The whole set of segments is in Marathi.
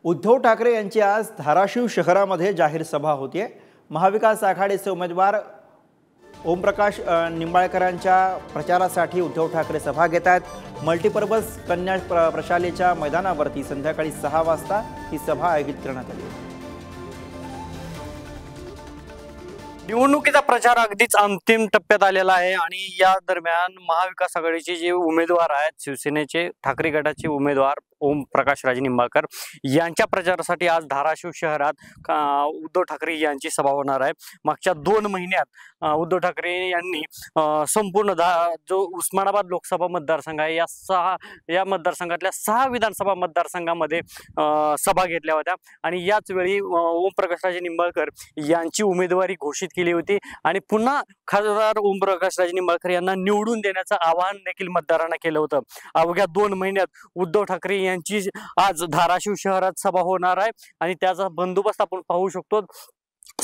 उद्धव ठाकरे यांची आज धाराशिव शहरामध्ये जाहीर सभा होतीये। महाविकास आघाडीचे उमेदवार ओमप्रकाश निंबाळकरांच्या प्रचारासाठी उद्धव ठाकरे सभा घेत आहेत। मल्टीपर्पज कन्या प्रशालेच्या मैदानावरती संध्याकाळी 6 वाजता ही सभा आयोजित करण्यात आली आहे। निवडणुकीचा प्रचार अगदीच अंतिम टप्प्यात आलेला आहे आणि या दरम्यान महाविकास आघाडीचे जे उमेदवार आहेत, शिवसेनेचे ठाकरे गटाचे उमेदवार ओमप्रकाश निंबाळकर यांच्या प्रचारासाठी आज धाराशिव शहरात उद्धव ठाकरे यांची सभा होणार आहे। मागच्या 2 महिन्यात उद्धव ठाकरे यांनी संपूर्ण जो उस्मानाबाद लोकसभा मतदारसंघ आहे या मतदारसंघातल्या 6 विधानसभा मतदारसंघामध्ये सभा घेतल्या होत्या आणि याच वेळी ओमप्रकाश निंबाळकर यांची उमेदवारी घोषित केली होती आणि पुन्हा खासदार ओमप्रकाश निंबाळकर यांना निवडून देण्याचं आवाहन देखील मतदारांना केलं होतं। अवघ्या 2 महिन्यात उद्धव ठाकरे यांची आज धाराशिव शहरात सभा होणार आहे आणि त्याचा बंदोबस्त आपण पाहू शकतो।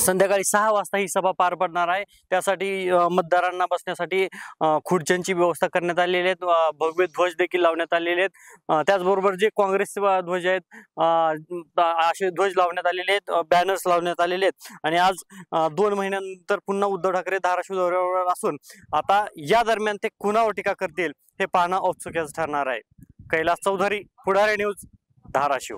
संध्याकाळी 6 वाजता ही सभा पार पडणार आहे। त्यासाठी मतदारांना बसण्यासाठी खुर्च्यांची व्यवस्था करण्यात आलेली आहे। भव्य ध्वज देखील लावण्यात आलेले आहेत। त्याचबरोबर जे काँग्रेसचे ध्वज आहेत असे ध्वज लावण्यात आलेले आहेत, बॅनर्स लावण्यात आलेले आहेत आणि आज 2 महिन्यानंतर पुन्हा उद्धव ठाकरे धाराशिव दौऱ्यावर असून आता या दरम्यान ते कुणावर टीका करतील हे पाहणं औत्सुक्याचं ठरणार आहे। कैलास चौधरी, पुढारी न्यूज, धाराशिव।